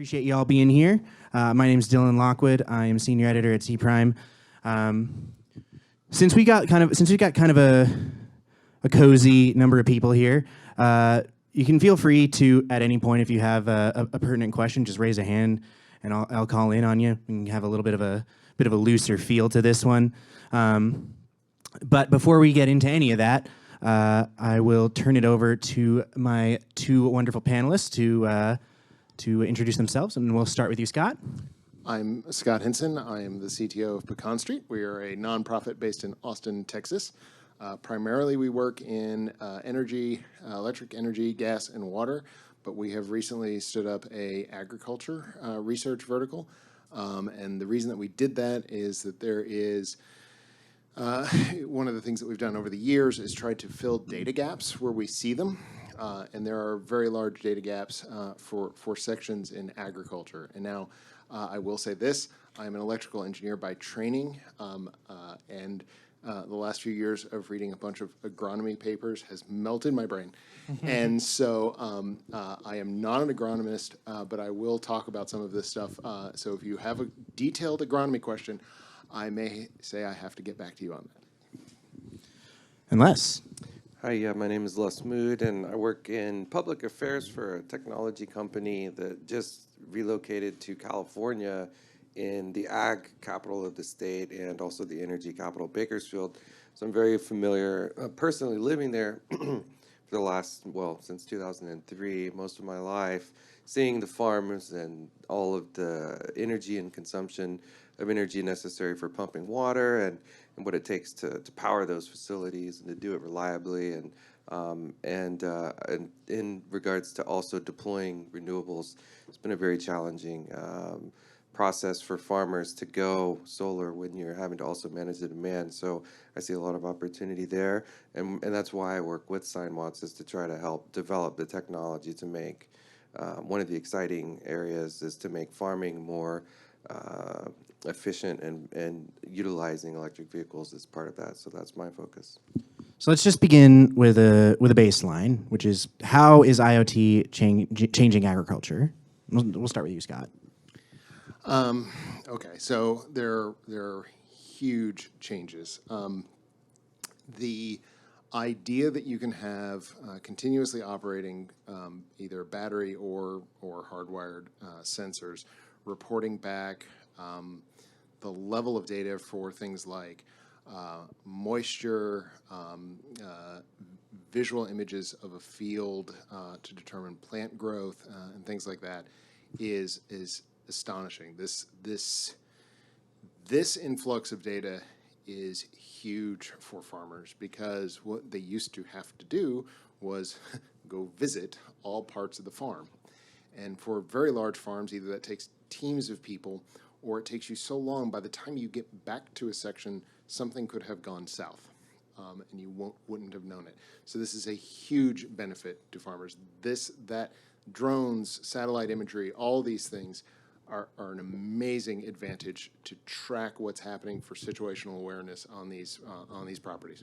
Appreciate you all being here. My name is Dylan Lockwood. I am senior editor at C Prime. Since we got kind of a cozy number of people here, you can feel free to at any point if you have a pertinent question, just raise a hand, and I'll call in on you. We can have a little bit of a looser feel to this one. But before we get into any of that, I will turn it over to my two wonderful panelists to introduce themselves, and we'll start with you, Scott. I'm Scott Hinson. I am the CTO of Pecan Street. We are a nonprofit based in Austin, Texas. Primarily, we work in energy, electric energy, gas, and water, but we have recently stood up a agriculture research vertical. And the reason that we did that is that there is one of the things that we've done over the years is try to fill data gaps where we see them. And there are very large data gaps for sections in agriculture. And now I will say this, I'm an electrical engineer by training, and the last few years of reading a bunch of agronomy papers has melted my brain. And so I am not an agronomist, but I will talk about some of this stuff. So if you have a detailed agronomy question, I may say I have to get back to you on that. And Les. Hi, my name is Les Mood, and I work in public affairs for a technology company that just relocated to California in the ag capital of the state and also the energy capital, Bakersfield. So I'm very familiar, personally living there for the last, since 2003, most of my life, seeing the farms and all of the energy and consumption of energy necessary for pumping water and what it takes to power those facilities and to do it reliably, and in regards to also deploying renewables, it's been a very challenging process for farmers to go solar when you're having to also manage the demand. So I see a lot of opportunity there, and that's why I work with SignWatts, is to try to help develop the technology to make one of the exciting areas is to make farming more efficient and utilizing electric vehicles as part of that. So that's my focus. So let's just begin with a baseline, which is how is IoT changing agriculture? We'll start with you, Scott. Okay, so there are huge changes. The idea that you can have continuously operating either battery or hardwired sensors reporting back the level of data for things like moisture, visual images of a field to determine plant growth and things like that is astonishing. This influx of data is huge for farmers because what they used to have to do was go visit all parts of the farm. And for very large farms, either that takes teams of people or it takes you so long, by the time you get back to a section, something could have gone south, and you wouldn't have known it. So this is a huge benefit to farmers. That drones, satellite imagery, all these things are an amazing advantage to track what's happening for situational awareness on these properties.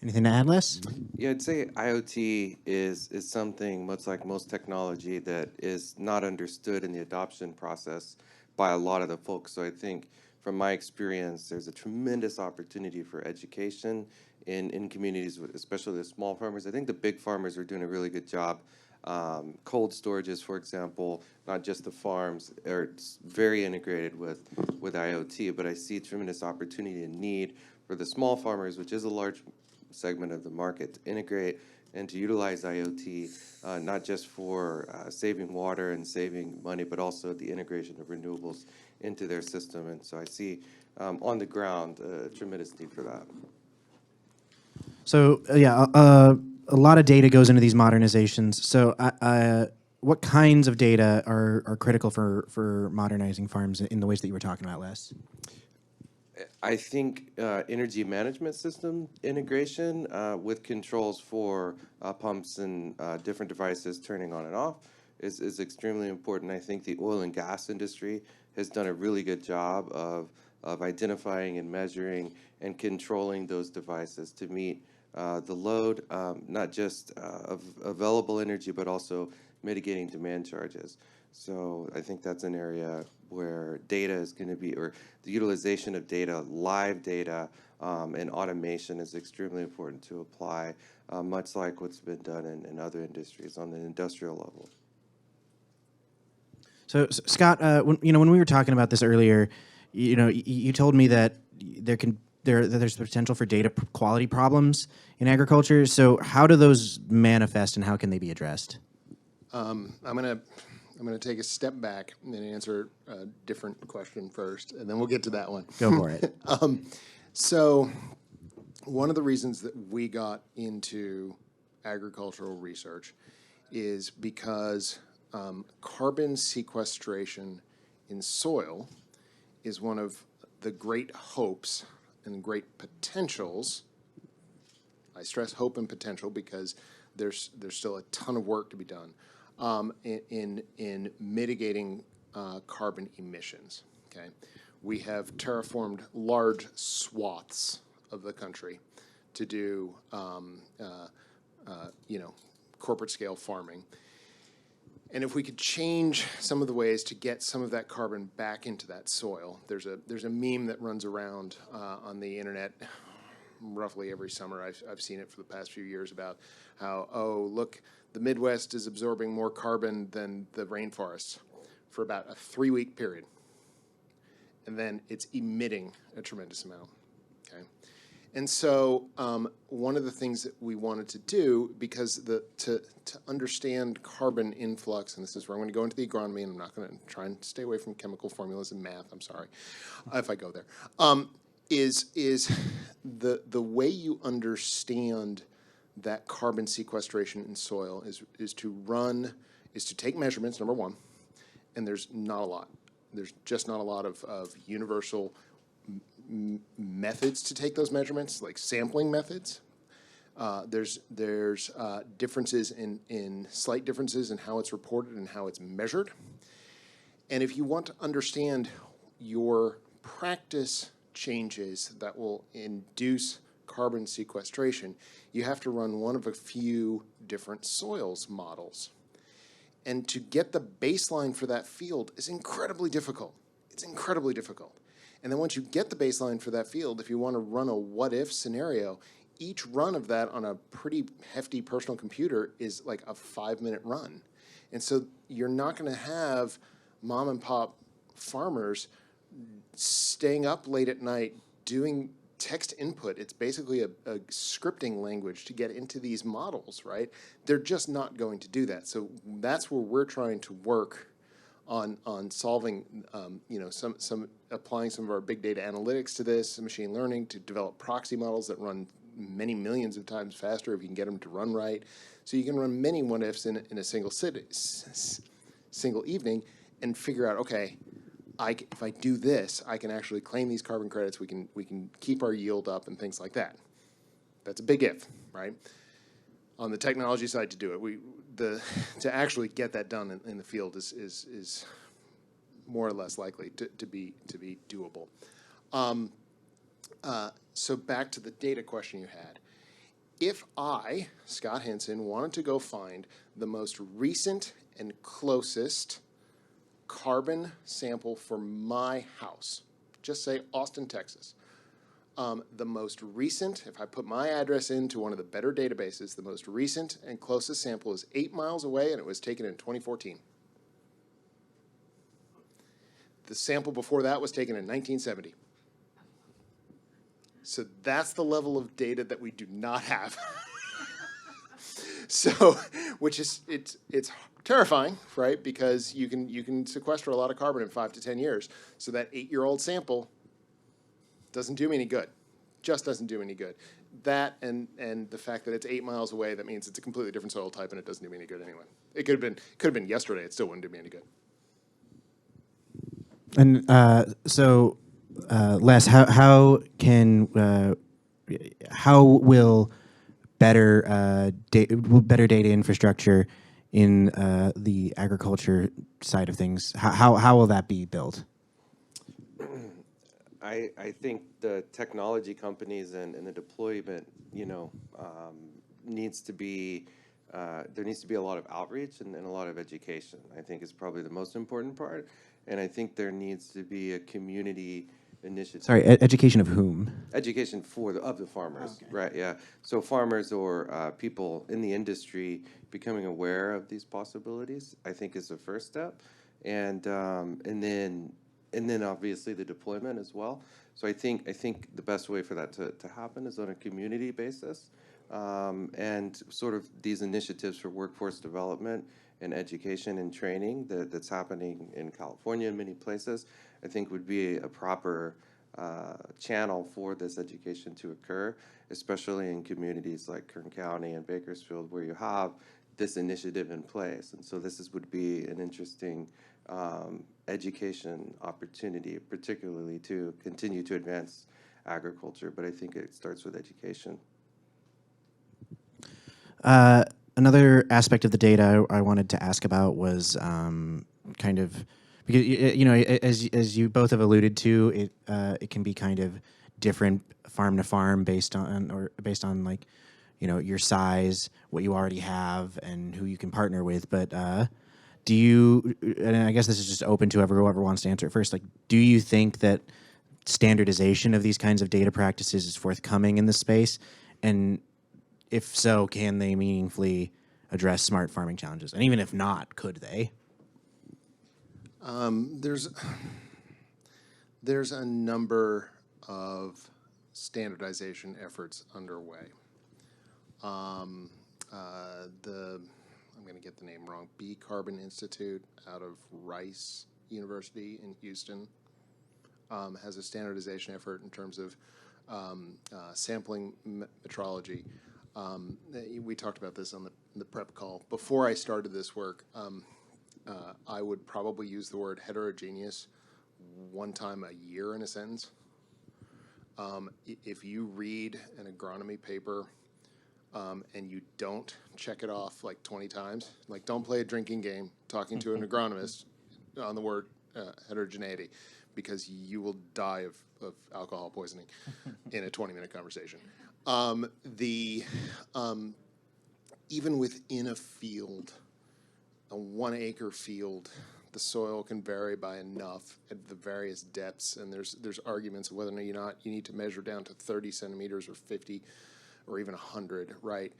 Anything to add, Les? Yeah, I'd say IoT is something, much like most technology, that is not understood in the adoption process by a lot of the folks. So I think from my experience, there's a tremendous opportunity for education in communities, especially the small farmers. I think the big farmers are doing a really good job. Cold storages, for example, not just the farms, are very integrated with IoT, but I see tremendous opportunity and need for the small farmers, which is a large segment of the market, to integrate and to utilize IoT, not just for saving water and saving money, but also the integration of renewables into their system. And so I see on the ground a tremendous need for that. So a lot of data goes into these modernizations. So what kinds of data are critical for modernizing farms in the ways that you were talking about, Les? I think energy management system integration with controls for pumps and different devices turning on and off is extremely important. I think the oil and gas industry has done a really good job of identifying and measuring and controlling those devices to meet the load, not just of available energy, but also mitigating demand charges. So I think that's an area where data is going to be, or the utilization of data, live data, and automation is extremely important to apply, much like what's been done in other industries on an industrial level. So, Scott, when we were talking about this earlier, you told me that there's potential for data quality problems in agriculture. So, how do those manifest, and how can they be addressed? I'm gonna take a step back and answer a different question first, and then we'll get to that one. Go for it. So, one of the reasons that we got into agricultural research is because carbon sequestration in soil is one of the great hopes and great potentials. I stress hope and potential because there's still a ton of work to be done in mitigating carbon emissions. Okay, we have terraformed large swaths of the country to do corporate scale farming. And if we could change some of the ways to get some of that carbon back into that soil, there's a meme that runs around on the internet roughly every summer. I've seen it for the past few years about how, oh, look, the Midwest is absorbing more carbon than the rainforests for about a 3-week period. And then it's emitting a tremendous amount, okay? And so one of the things that we wanted to do, because to understand carbon influx, and this is where I'm going to go into the agronomy, and I'm not going to try and stay away from chemical formulas and math, I'm sorry if I go there, is the way you understand that carbon sequestration in soil is to take measurements, number one, and there's not a lot. There's just not a lot of universal methods to take those measurements, like sampling methods. There's differences in slight differences in how it's reported and how it's measured. And if you want to understand your practice changes that will induce carbon sequestration, you have to run one of a few different soils models. And to get the baseline for that field is incredibly difficult. It's incredibly difficult. And then once you get the baseline for that field, if you want to run a what-if scenario, each run of that on a pretty hefty personal computer is like a 5-minute run. And so you're not going to have mom and pop farmers staying up late at night doing text input. It's basically a scripting language to get into these models, right? They're just not going to do that. So that's where we're trying to work on solving, some applying some of our big data analytics to this, machine learning, to develop proxy models that run many millions of times faster if you can get them to run right. So you can run many what-ifs in a single evening and figure out, okay, if I do this, I can actually claim these carbon credits. We can keep our yield up and things like that. That's a big if, right? On the technology side, to do it, to actually get that done in the field is more or less likely to be doable. So back to the data question you had. If I, Scott Hinson, wanted to go find the most recent and closest carbon sample for my house, just say Austin, Texas. The most recent, if I put my address into one of the better databases, the most recent and closest sample is 8 miles away, and it was taken in 2014. The sample before that was taken in 1970. So that's the level of data that we do not have. So, which is it's terrifying, right? Because you can sequester a lot of carbon in 5 to 10 years. So that 8-year-old sample doesn't do me any good. Just doesn't do any good. That and the fact that it's 8 miles away, that means it's a completely different soil type, and it doesn't do me any good anyway. It could have been yesterday. It still wouldn't do me any good. And Les, how will better data infrastructure in the agriculture side of things, how will that be built? I think the technology companies and the deployment, needs to be there needs to be a lot of outreach and a lot of education. I think is probably the most important part. And I think there needs to be a community initiative. Sorry, education of whom? Education of the farmers, right? Yeah. So farmers or people in the industry becoming aware of these possibilities, I think, is the first step, and then obviously the deployment as well. So I think the best way for that to happen is on a community basis, and sort of these initiatives for workforce development and education and training that's happening in California and many places, I think would be a proper channel for this education to occur, especially in communities like Kern County and Bakersfield, where you have this initiative in place. And so would be an interesting education opportunity, particularly to continue to advance agriculture. But I think it starts with education. Another aspect of the data I wanted to ask about was kind of because as you both have alluded to, it can be kind of different farm to farm based on like your size, what you already have, and who you can partner with. But do you? And I guess this is just open to whoever wants to answer it first. Like, do you think that standardization of these kinds of data practices is forthcoming in the space, and if so, can they meaningfully address smart farming challenges? And even if not, could they? There's a number of standardization efforts underway. I'm going to get the name wrong. B Carbon Institute out of Rice University in Houston has a standardization effort in terms of sampling metrology. We talked about this on the prep call. Before I started this work, I would probably use the word heterogeneous one time a year in a sentence. If you read an agronomy paper and you don't check it off like 20 times, like don't play a drinking game talking to an agronomist on the word heterogeneity, because you will die of alcohol poisoning in a 20-minute conversation. Even within a field, a 1 acre field, the soil can vary by enough at the various depths, and there's arguments of whether or not you need to measure down to 30 centimeters or 50 or even 100, right?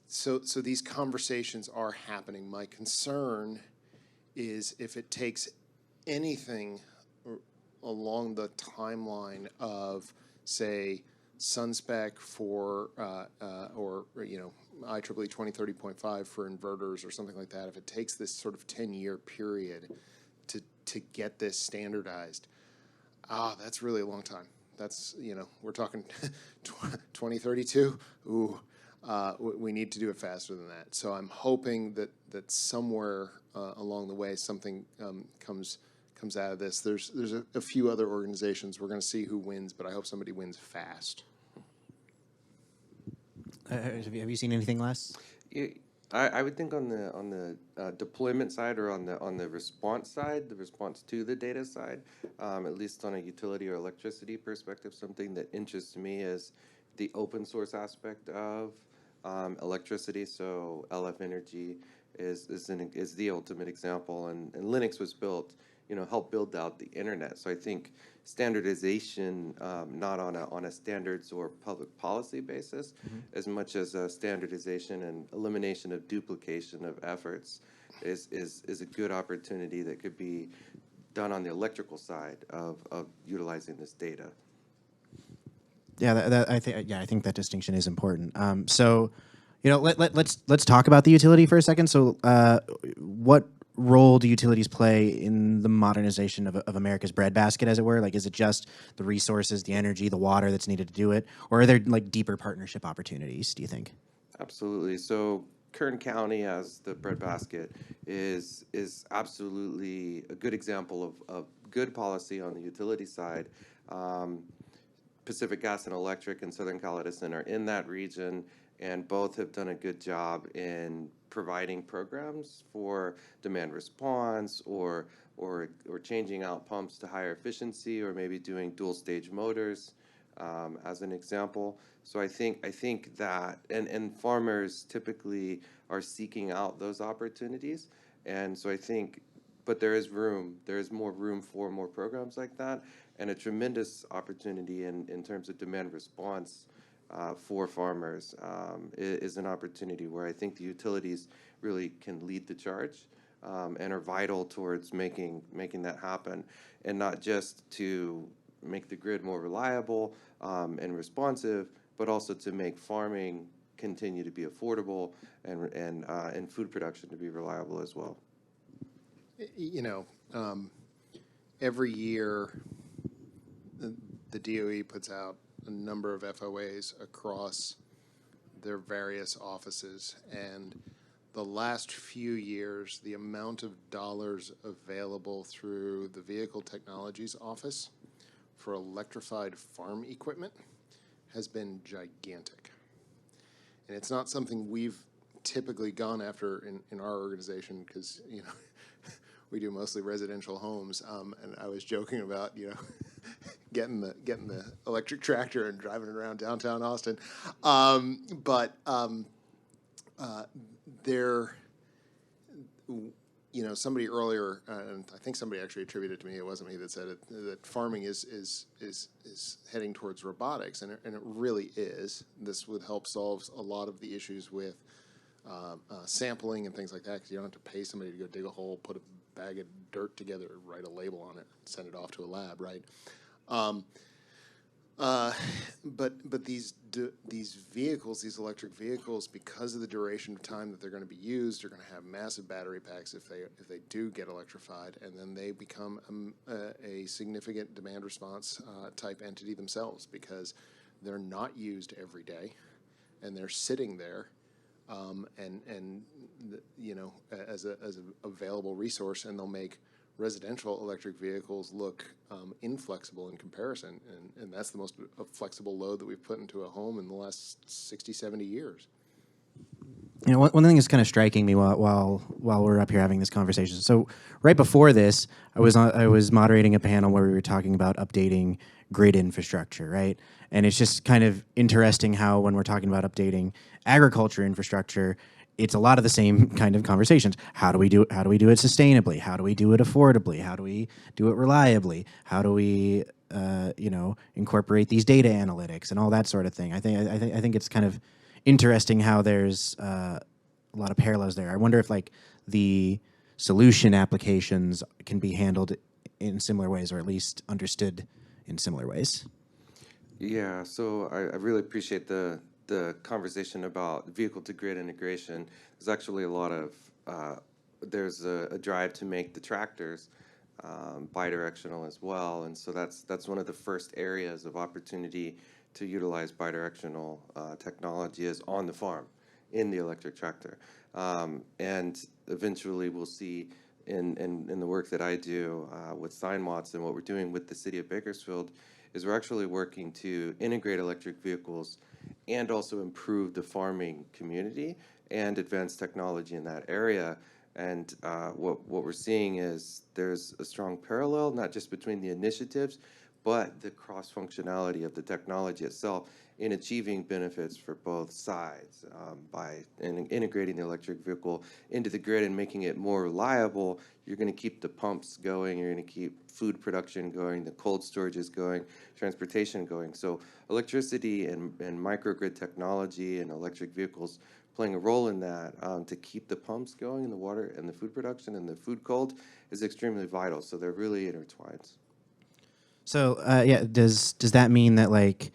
So these conversations are happening. My concern is if it takes anything along the timeline of, say, SunSpec for or IEEE 2030.5 for inverters or something like that, if it takes this sort of 10-year period to get this standardized, that's really a long time. That's, we're talking 2032. Ooh, we need to do it faster than that. So I'm hoping that somewhere along the way something comes out of this. There's a few other organizations. We're going to see who wins, but I hope somebody wins fast. Have you seen anything, Les? Yeah, I would think on the deployment side, or on the response side, the response to the data side, at least on a utility or electricity perspective, something that interests me is the open source aspect of electricity. So LF Energy is the ultimate example, and Linux was built, helped build out the internet. So I think standardization, not on a standards or public policy basis, as much as a standardization and elimination of duplication of efforts, is a good opportunity that could be done on the electrical side of utilizing this data. Yeah, I think that distinction is important. So, let's talk about the utility for a second. So, what role do utilities play in the modernization of America's breadbasket, as it were? Like, is it just the resources, the energy, the water that's needed to do it, or are there like deeper partnership opportunities, do you think? Absolutely. So Kern County as the breadbasket is absolutely a good example of good policy on the utility side. Pacific Gas and Electric and Southern Cal Edison are in that region, and both have done a good job in providing programs for demand response, or changing out pumps to higher efficiency, or maybe doing dual stage motors. as an example. So I think that, and farmers typically are seeking out those opportunities. And so I think, but there is more room for more programs like that, and a tremendous opportunity in terms of demand response for farmers is an opportunity where I think the utilities really can lead the charge and are vital towards making that happen, and not just to make the grid more reliable and responsive, but also to make farming continue to be affordable and food production to be reliable as well. You know, every year the DOE puts out a number of FOAs across their various offices, and the last few years, the amount of dollars available through the Vehicle Technologies Office for electrified farm equipment has been gigantic. And it's not something we've typically gone after in our organization because, you know, we do mostly residential homes. And I was joking about, you know, getting the electric tractor and driving it around downtown Austin. There, you know, somebody earlier, and I think somebody actually attributed it to me, it wasn't me that said it, that farming is heading towards robotics, and it really is. This would help solve a lot of the issues with sampling and things like that, because you don't have to pay somebody to go dig a hole, put a bag of dirt together, write a label on it, send it off to a lab, right? But these vehicles, these electric vehicles, because of the duration of time that they're going to be used, are going to have massive battery packs if they do get electrified, and then they become a significant demand response type entity themselves, because they're not used every day, and they're sitting there, you know, as a available resource, and they'll make residential electric vehicles look inflexible in comparison, and that's the most flexible load that we've put into a home in the last 60, 70 years. You know, one thing that's kind of striking me while we're up here having this conversation. So right before this, I was moderating a panel where we were talking about updating grid infrastructure, right? And it's just kind of interesting how when we're talking about updating agriculture infrastructure, it's a lot of the same kind of conversations. How do we do it sustainably? How do we do it affordably? How do we do it reliably? How do we you know, incorporate these data analytics and all that sort of thing? I think it's kind of interesting how there's a lot of parallels there. I wonder if like the solution applications can be handled in similar ways, or at least understood in similar ways. Yeah, so I really appreciate the conversation about vehicle to grid integration. There's actually a lot of there's a drive to make the tractors bidirectional as well, and so that's one of the first areas of opportunity to utilize bidirectional technology is on the farm in the electric tractor, and eventually we'll see in the work that I do with SignMots and what we're doing with the city of Bakersfield is we're actually working to integrate electric vehicles and also improve the farming community and advance technology in that area. And what we're seeing is there's a strong parallel, not just between the initiatives, but the cross-functionality of the technology itself in achieving benefits for both sides by integrating the electric vehicle into the grid and making it more reliable. You're going to keep the pumps going, you're going to keep food production going, the cold storage is going, transportation going. So electricity and microgrid technology and electric vehicles playing a role in that to keep the pumps going and the water and the food production and the food cold is extremely vital. So they're really intertwined. So yeah, does that mean that like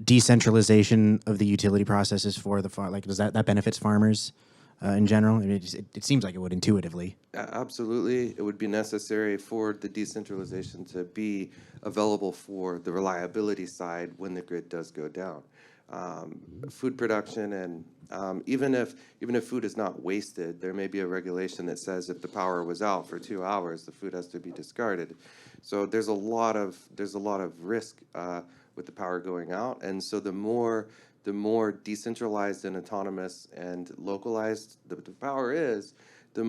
decentralization of the utility processes for the farm, like does that benefits farmers in general? I mean, it seems like it would intuitively. Absolutely, it would be necessary for the decentralization to be available for the reliability side when the grid does go down. Food production and even if food is not wasted, there may be a regulation that says if the power was out for 2 hours, the food has to be discarded. So there's a lot of risk with the power going out, and so the more decentralized and autonomous and localized the power is, the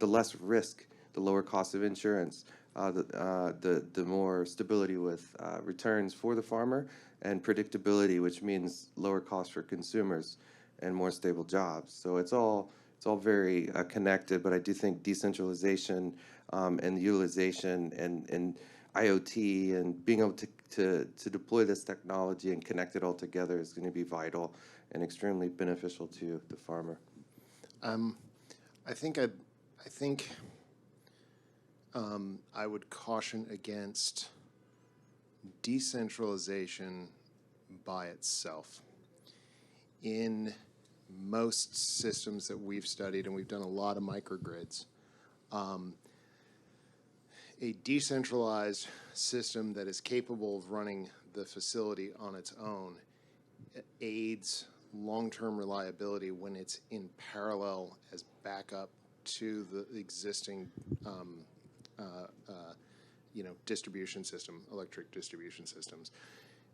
less risk, the lower cost of insurance, the more stability with returns for the farmer, and predictability, which means lower costs for consumers and more stable jobs. So it's all very connected, but I do think decentralization and utilization and IoT and being able to deploy this technology and connect it all together is going to be vital and extremely beneficial to the farmer. I think I would caution against decentralization by itself. In most systems that we've studied, and we've done a lot of microgrids, a decentralized system that is capable of running the facility on its own aids long-term reliability when it's in parallel as backup to the existing distribution system, electric distribution systems.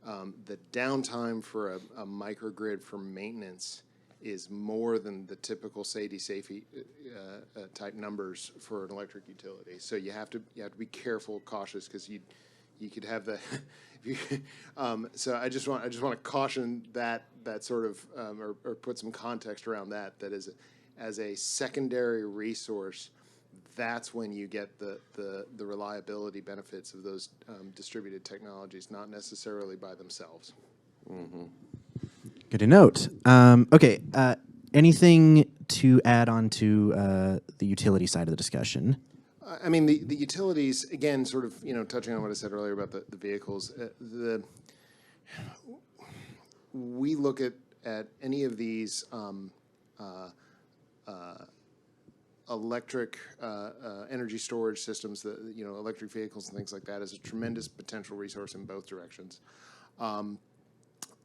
The downtime for a microgrid for maintenance is more than the typical SAIDI safety type numbers for an electric utility. So you have to be careful, cautious, because you could have the. So I just want to caution that sort of or put some context around that is as a secondary resource. That's when you get the reliability benefits of those distributed technologies, not necessarily by themselves. Mm-hmm. Good to note. Okay, anything to add on to the utility side of the discussion? I mean, the utilities, again, sort of, touching on what I said earlier about the vehicles, we look at any of these electric energy storage systems, electric vehicles and things like that, as a tremendous potential resource in both directions.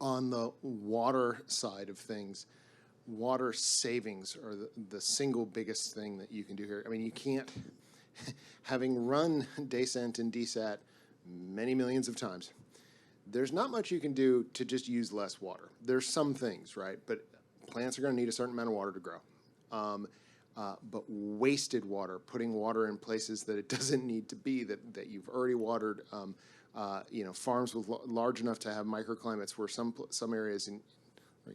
On the water side of things, water savings are the single biggest thing that you can do here. I mean, you can't, having run DECENT and DSAT many millions of times, there's not much you can do to just use less water. There's some things, right? But plants are going to need a certain amount of water to grow. But wasted water, putting water in places that it doesn't need to be, that you've already watered, farms with large enough to have microclimates where some areas in,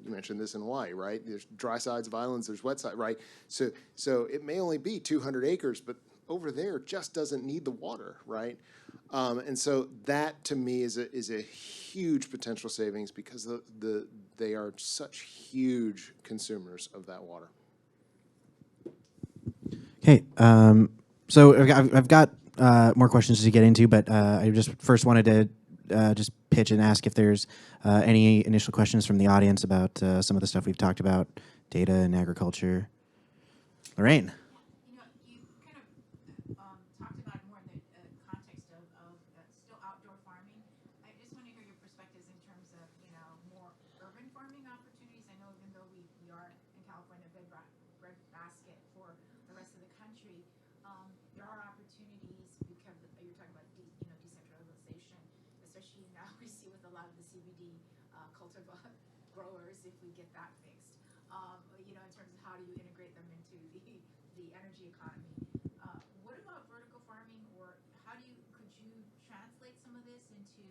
you mentioned this in Hawaii, right? There's dry sides of islands, there's wet sides, right? So it may only be 200 acres, but over there just doesn't need the water, right? And so that to me is a huge potential savings because they are such huge consumers of that water. Okay, so I've got more questions to get into, but I just first wanted to just pitch and ask if there's any initial questions from the audience about some of the stuff we've talked about, data and agriculture. Lorraine. You kind of talked about it more in the context of still outdoor farming. I just want to hear your perspectives in terms of, more urban farming opportunities. I know even though we are in California, a bread basket for the rest of the country, there are opportunities because you're talking about decentralization, especially now we see with a lot of the CBD cultivar growers, if we get that fixed. In terms of how do you integrate them into the energy economy. What about vertical farming, or could you translate some of this into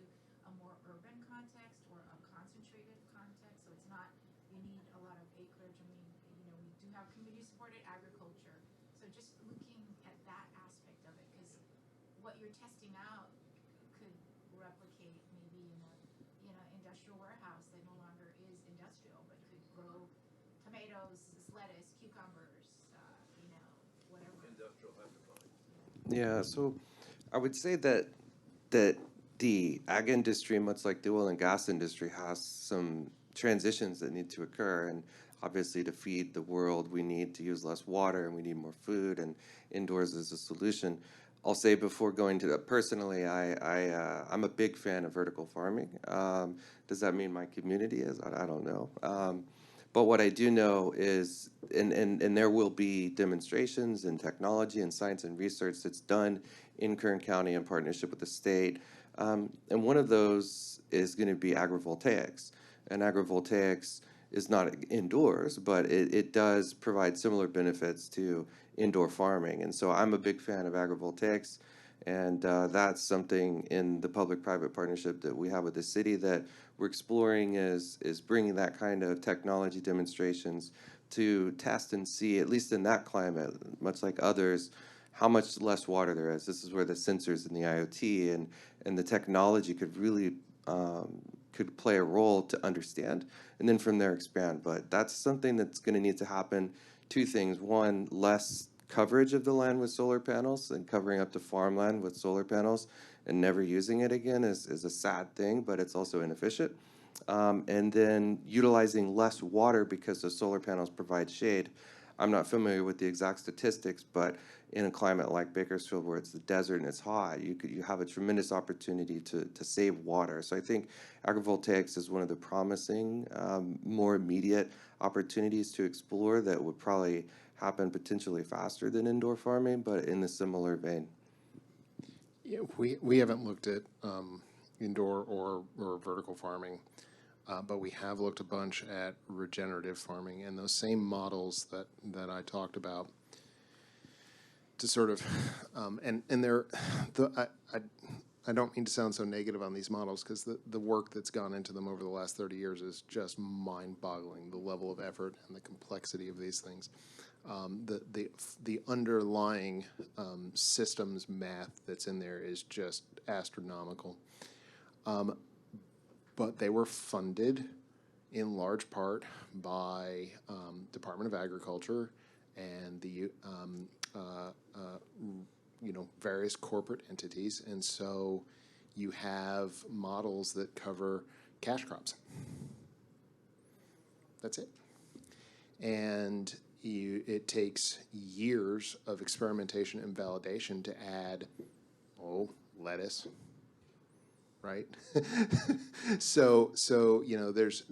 a more urban context or a concentrated context? So it's not, you need a lot of acreage. I mean, we do have community-supported agriculture. So just looking at that aspect of it, because what you're testing out could replicate maybe in a industrial warehouse that no longer is industrial, but could grow tomatoes, lettuce, cucumbers, whatever. Industrial hydroponics. Yeah, so I would say that the ag industry, much like the oil and gas industry, has some transitions that need to occur. And obviously, to feed the world, we need to use less water, and we need more food, and indoors is a solution. I'll say before going to that, personally, I'm a big fan of vertical farming. Does that mean my community is? I don't know. But what I do know is, and there will be demonstrations in technology and science and research that's done in Kern County in partnership with the state. And one of those is going to be agrivoltaics. And agrivoltaics is not indoors, but it does provide similar benefits to indoor farming. And so I'm a big fan of agrivoltaics. And that's something in the public-private partnership that we have with the city that we're exploring is bringing that kind of technology demonstrations to test and see, at least in that climate, much like others, how much less water there is. This is where the sensors and the IoT and the technology could really could play a role to understand, and then from there expand. But that's something that's going to need to happen. Two things: one, less coverage of the land with solar panels, and covering up the farmland with solar panels and never using it again is a sad thing, but it's also inefficient. And then utilizing less water because the solar panels provide shade. I'm not familiar with the exact statistics, but in a climate like Bakersfield, where it's the desert and it's hot, you have a tremendous opportunity to save water. So I think agrivoltaics is one of the promising, more immediate opportunities to explore that would probably happen potentially faster than indoor farming, but in a similar vein. Yeah, we haven't looked at indoor or vertical farming, but we have looked a bunch at regenerative farming, and those same models that I talked about to sort of, and they're, I don't mean to sound so negative on these models, because the work that's gone into them over the last 30 years is just mind-boggling, the level of effort and the complexity of these things. The underlying systems math that's in there is just astronomical. But they were funded in large part by Department of Agriculture and the various corporate entities, and so you have models that cover cash crops. That's it. And it takes years of experimentation and validation to add, lettuce, right? so there's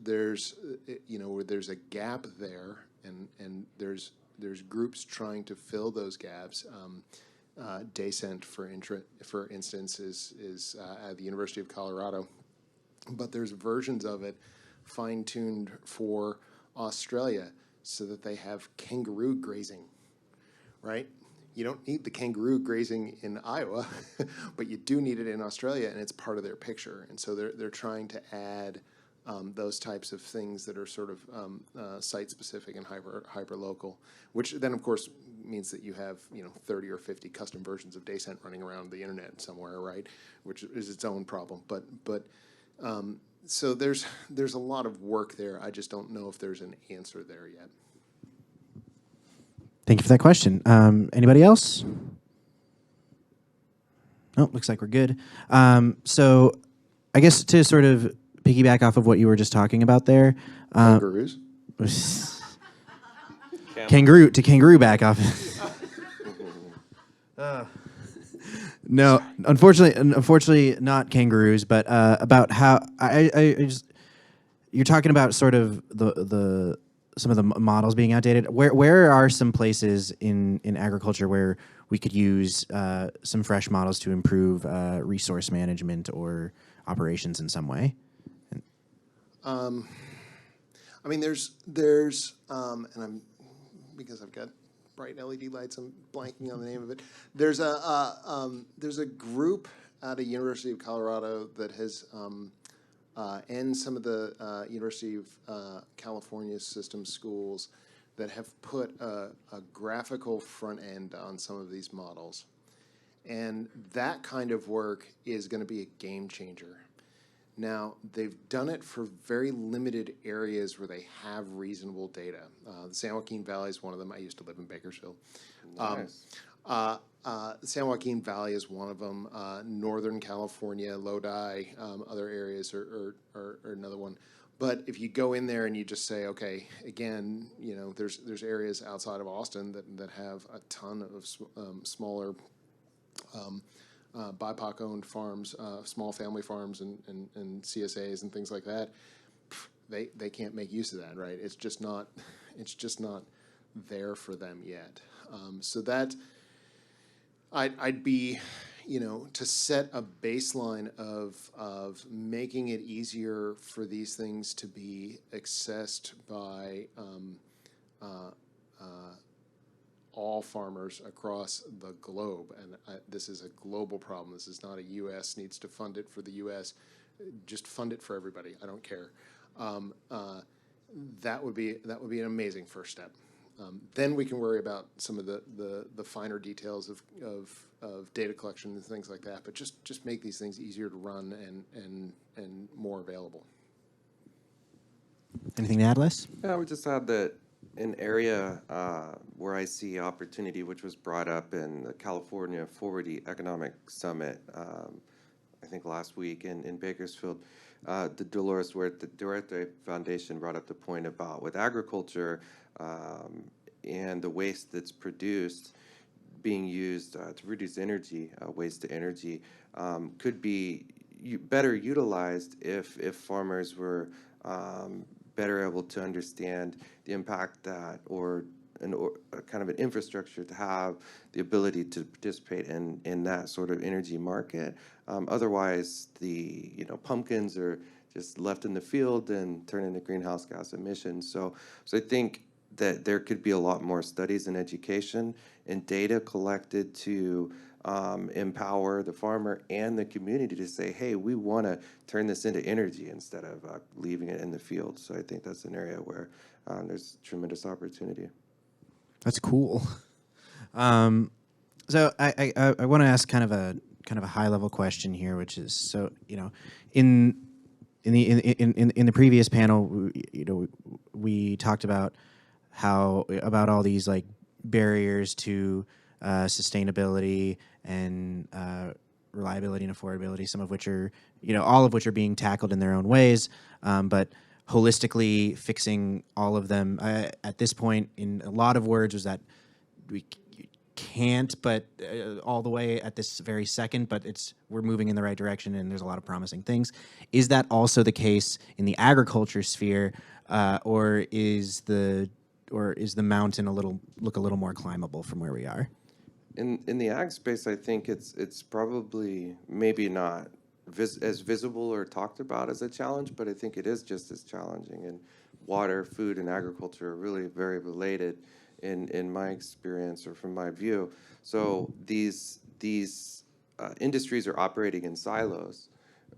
a gap there, and there's groups trying to fill those gaps. Descent, for instance, is at the University of Colorado, but there's versions of it fine-tuned for Australia so that they have kangaroo grazing, right? You don't need the kangaroo grazing in Iowa, but you do need it in Australia, and it's part of their picture. And so they're trying to add those types of things that are sort of site-specific and hyper-local, which then, of course, means that you have 30 or 50 custom versions of Descent running around the internet somewhere, right? Which is its own problem. But so there's a lot of work there. I just don't know if there's an answer there yet. Thank you for that question. Anybody else? Oh, looks like we're good. So I guess to sort of piggyback off of what you were just talking about there. Kangaroos? Kangaroo back off. No, unfortunately not kangaroos, but about how I just, you're talking about sort of the some of the models being outdated. Where are some places in agriculture where we could use some fresh models to improve resource management or operations in some way? I mean, there's and I'm, because I've got bright LED lights, I'm blanking on the name of it. There's a group at a University of Colorado that has, and some of the University of California system schools that have put a graphical front end on some of these models. And that kind of work is going to be a game changer. Now, they've done it for very limited areas where they have reasonable data. The San Joaquin Valley is one of them. I used to live in Bakersfield. Nice. The San Joaquin Valley is one of them. Northern California, Lodi, other areas are another one. But if you go in there and you just say, okay, again, there's areas outside of Austin that have a ton of smaller BIPOC-owned farms, small family farms, and CSAs and things like that. They can't make use of that, right? It's just not there for them yet. So that I'd be, to set a baseline of making it easier for these things to be accessed by all farmers across the globe. And this is a global problem. This is not a U.S. needs to fund it for the U.S. Just fund it for everybody. I don't care. That would be an amazing first step. Then we can worry about some of the finer details of data collection and things like that. But just make these things easier to run and more available. Anything to add, Les? Yeah, I would just add that an area where I see opportunity, which was brought up in the California Forward Economic Summit, I think last week in Bakersfield, the Dolores Duarte Foundation brought up the point about with agriculture and the waste that's produced being used to reduce energy, waste to energy, could be better utilized if farmers were better able to understand the impact that or kind of an infrastructure to have the ability to participate in that sort of energy market. Otherwise, the pumpkins are just left in the field and turn into greenhouse gas emissions. So I think that there could be a lot more studies and education and data collected to empower the farmer and the community to say, hey, we want to turn this into energy instead of leaving it in the field. So I think that's an area where there's tremendous opportunity. That's cool. So I want to ask kind of a high level question here, which is, so in the previous panel, we talked about about all these like barriers to sustainability and reliability and affordability, some of which are all of which are being tackled in their own ways, but holistically fixing all of them at this point in a lot of words was that we can't, but all the way at this very second, but we're moving in the right direction and there's a lot of promising things. Is that also the case in the agriculture sphere, or is the mountain look a little more climbable from where we are? In the ag space, I think it's probably maybe not as visible or talked about as a challenge, but I think it is just as challenging. And water, food, and agriculture are really very related in my experience or from my view. So these industries are operating in silos,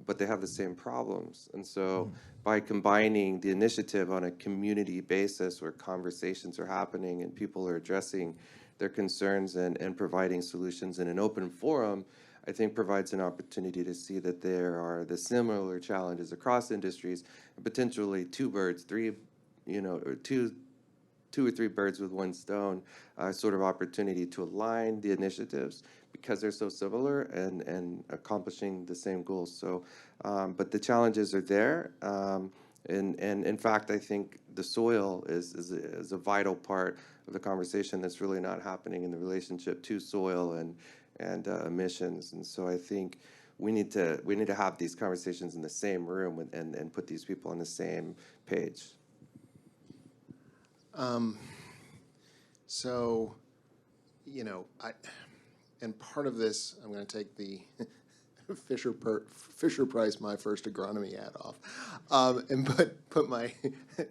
but they have the same problems. And so by combining the initiative on a community basis where conversations are happening and people are addressing their concerns and providing solutions in an open forum, I think provides an opportunity to see that there are the similar challenges across industries, and potentially two or three birds with one stone, sort of opportunity to align the initiatives because they're so similar and accomplishing the same goals. So, but the challenges are there. And in fact, I think the soil is a vital part of the conversation that's really not happening in the relationship to soil and emissions. And so I think we need to have these conversations in the same room and put these people on the same page. So, and part of this, I'm going to take the Fisher Price, my first agronomy hat off, and put my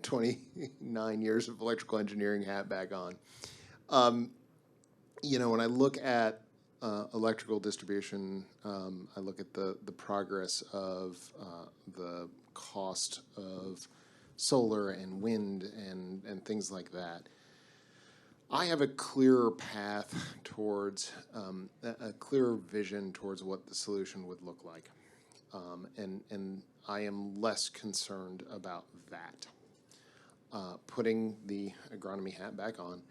29 years of electrical engineering hat back on. When I look at electrical distribution, I look at the progress of the cost of solar and wind and things like that. I have a clearer path towards a clearer vision towards what the solution would look like, and I am less concerned about that. Putting the agronomy hat back on,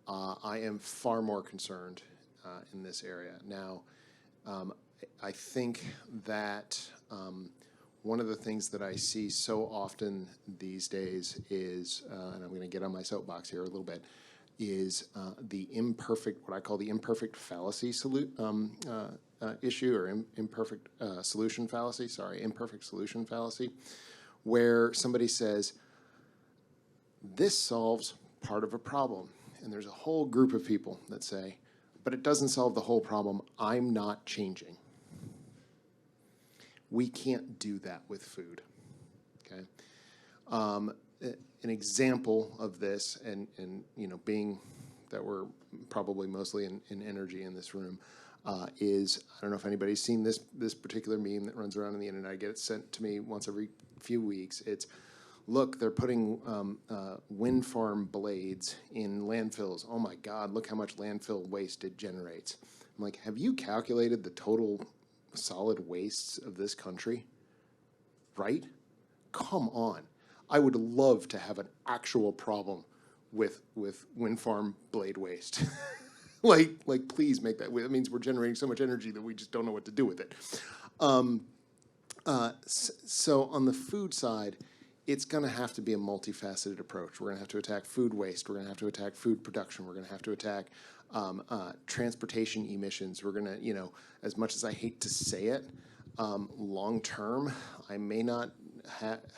I am far more concerned in this area. Now, I think that one of the things that I see so often these days is, and I'm going to get on my soapbox here a little bit, is the imperfect, what I call the imperfect fallacy issue, or imperfect solution fallacy, imperfect solution fallacy, where somebody says, this solves part of a problem. And there's a whole group of people that say, but it doesn't solve the whole problem. I'm not changing. We can't do that with food, okay? An example of this, and being that we're probably mostly in energy in this room, is, I don't know if anybody's seen this particular meme that runs around on the internet. I get it sent to me once every few weeks. It's, look, they're putting wind farm blades in landfills. Oh my God, look how much landfill waste it generates. I'm like, have you calculated the total solid wastes of this country? Right? Come on. I would love to have an actual problem with wind farm blade waste. like please make that. That means we're generating so much energy that we just don't know what to do with it. So on the food side, it's going to have to be a multifaceted approach. We're going to have to attack food waste. We're going to have to attack food production. We're going to have to attack transportation emissions. We're going to, you know, as much as I hate to say it, long term, I may not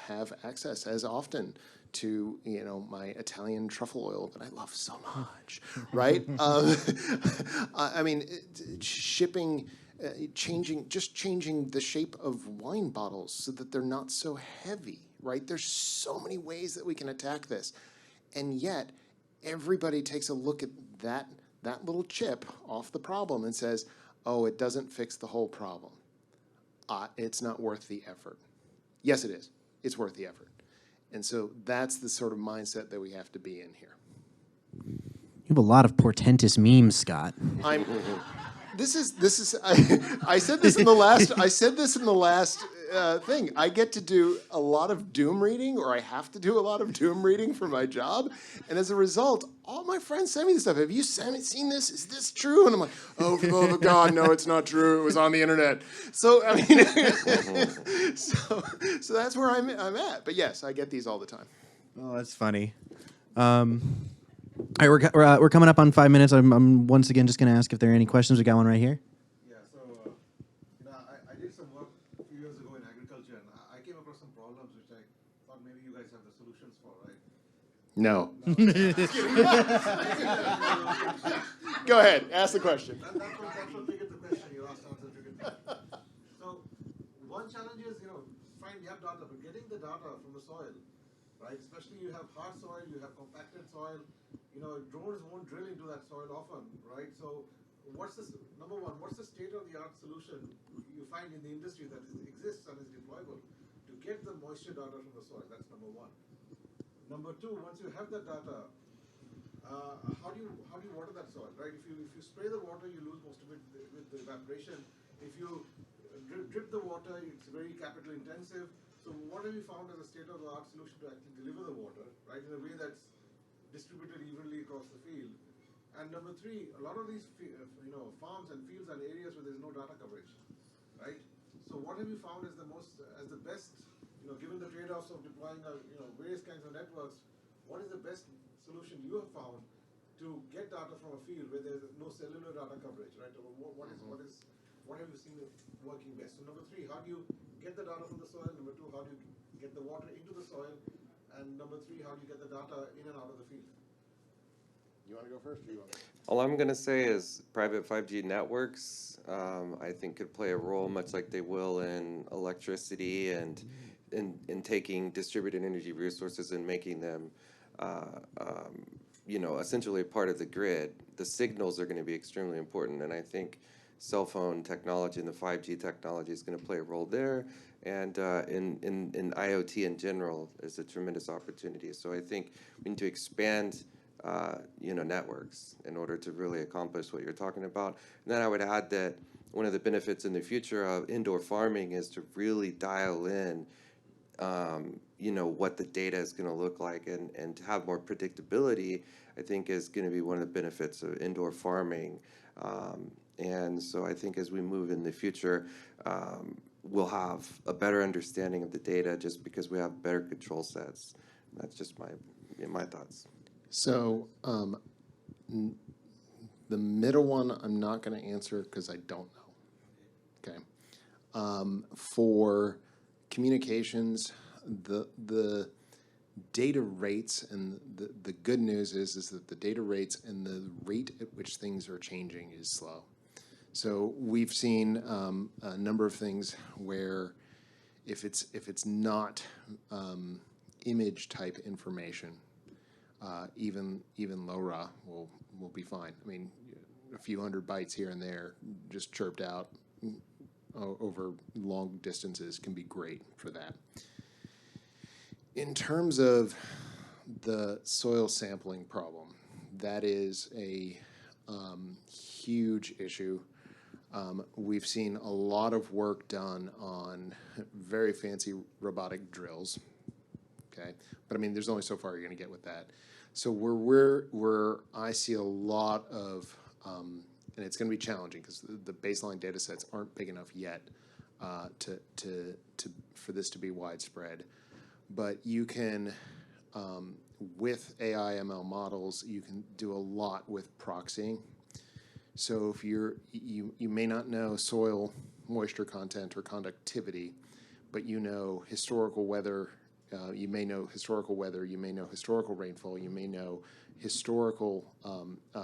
have access as often to, you know, my Italian truffle oil that I love so much, right? I mean, shipping, changing the shape of wine bottles so that they're not so heavy, right? There's so many ways that we can attack this, and yet everybody takes a look at that little chip off the problem and says, "Oh, it doesn't fix the whole problem. It's not worth the effort." Yes, it is. It's worth the effort. And so that's the sort of mindset that we have to be in here. You have a lot of portentous memes, Scott. This is. I said this in the last thing. I get to do a lot of doom reading, or I have to do a lot of doom reading for my job, and as a result, all my friends send me this stuff. Have you seen this? Is this true? And I'm like, oh, for the love of God, no, it's not true. It was on the internet. So I mean, so that's where I'm at. But yes, I get these all the time. Oh, that's funny. All right, we're coming up on 5 minutes. I'm once again just going to ask if there are any questions. We got one right here. Yeah, so you know, I did some work a few years ago in agriculture, and I came across some problems which I thought maybe you guys have the solutions for, right? No. Go ahead, ask the question. That's what triggered the question. Your last answer triggered the question. So one challenge is, you know, find the data, but getting the data from the soil, right? Especially you have hard soil, you have compacted soil. You know, drones won't drill into that soil often, right? So number one, what's the state-of-the-art solution you find in the industry that exists and is deployable to get the moisture data from the soil? That's number one. Number two, once you have that data, how do you water that soil, right? If you spray the water, you lose most of it with the evaporation. If you drip the water, it's very capital intensive. So what have you found as a state-of-the-art solution to actually deliver the water, right, in a way that's distributed evenly across the field? And number three, a lot of these farms and fields are areas where there's no data coverage, right? So what have you found as the best, you know, given the trade-offs of deploying various kinds of networks, what is the best solution you have found to get data from a field where there's no cellular data coverage, right? What have you seen working best? So number three, how do you get the data from the soil? Number two, how do you get the water into the soil? And number three, how do you get the data in and out of the field? You want to go first? Or you want to? All I'm going to say is private 5G networks, I think, could play a role much like they will in electricity and in taking distributed energy resources and making them, essentially a part of the grid. The signals are going to be extremely important, and I think cell phone technology and the 5G technology is going to play a role there. And in IoT in general is a tremendous opportunity. So I think we need to expand networks in order to really accomplish what you're talking about. And then I would add that one of the benefits in the future of indoor farming is to really dial in, what the data is going to look like, and to have more predictability, I think is going to be one of the benefits of indoor farming. And so I think as we move in the future, we'll have a better understanding of the data just because we have better control sets. That's just my thoughts. So the middle one I'm not going to answer because I don't know. Okay. For communications, the data rates, and the good news is that the data rates and the rate at which things are changing is slow. So we've seen a number of things where if it's not image type information, even low raw will be fine. I mean, a few hundred bytes here and there, just chirped out over long distances, can be great for that. In terms of the soil sampling problem, that is a huge issue. We've seen a lot of work done on very fancy robotic drills. Okay, but I mean, there's only so far you're going to get with that. So where I see a lot of, and it's going to be challenging because the baseline data sets aren't big enough yet for this to be widespread. But you can, with AI ML models, you can do a lot with proxying. So if you may not know soil moisture content or conductivity, but you know historical weather. You may know historical weather, you may know historical rainfall, you may know historical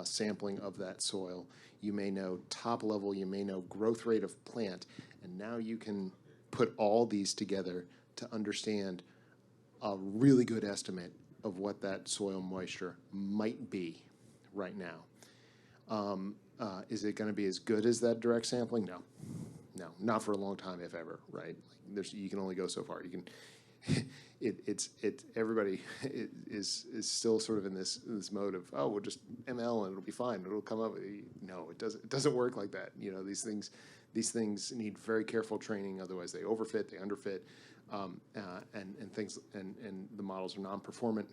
sampling of that soil, you may know top level, you may know growth rate of plant, and now you can put all these together to understand a really good estimate of what that soil moisture might be right now. Is it going to be as good as that direct sampling? No, not for a long time, if ever, right? You can only go so far. You can. Everybody is still sort of in this mode of, oh, we'll just ML and it'll be fine. It'll come up. No, it doesn't work like that. You know, these things need very careful training. Otherwise, they overfit, they underfit, and things, and the models are non-performant.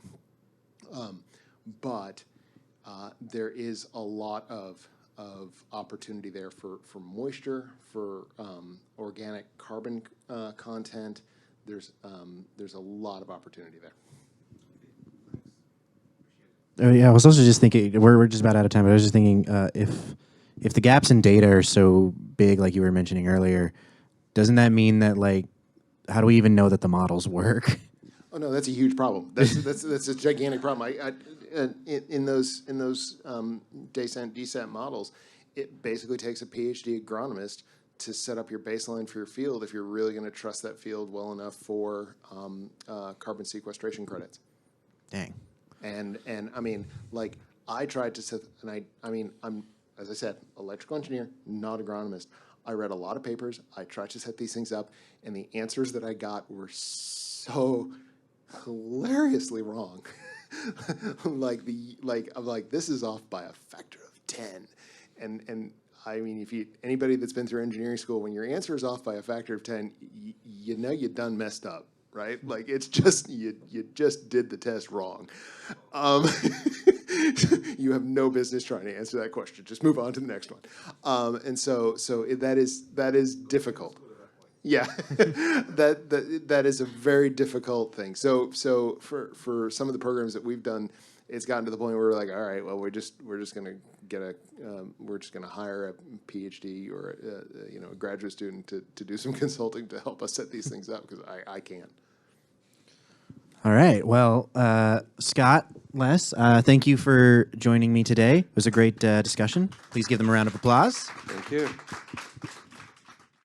But there is a lot of opportunity there for moisture, for organic carbon content. There's a lot of opportunity there. Oh, yeah, I was also just thinking, we're just about out of time, but I was just thinking, if the gaps in data are so big, like you were mentioning earlier, doesn't that mean that, like, how do we even know that the models work? Oh no, that's a huge problem. That's a gigantic problem. In those DSAT models, it basically takes a PhD agronomist to set up your baseline for your field if you're really going to trust that field well enough for carbon sequestration credits. Dang. And I mean, like, I tried to set, and I'm, as I said, electrical engineer, not agronomist. I read a lot of papers. I tried to set these things up, and the answers that I got were so hilariously wrong. I'm like, this is off by a factor of 10, and I mean, anybody that's been through engineering school, when your answer is off by a factor of 10, you know you done messed up, right? Like, it's just you just did the test wrong. You have no business trying to answer that question. Just move on to the next one. And so that is difficult. Yeah, that is a very difficult thing. So for some of the programs that we've done, it's gotten to the point where we're like, all right, well, we're just gonna hire a PhD or a graduate student to do some consulting to help us set these things up, because I can't. All right. Well, Scott, Les, thank you for joining me today. It was a great discussion. Please give them a round of applause. Thank you.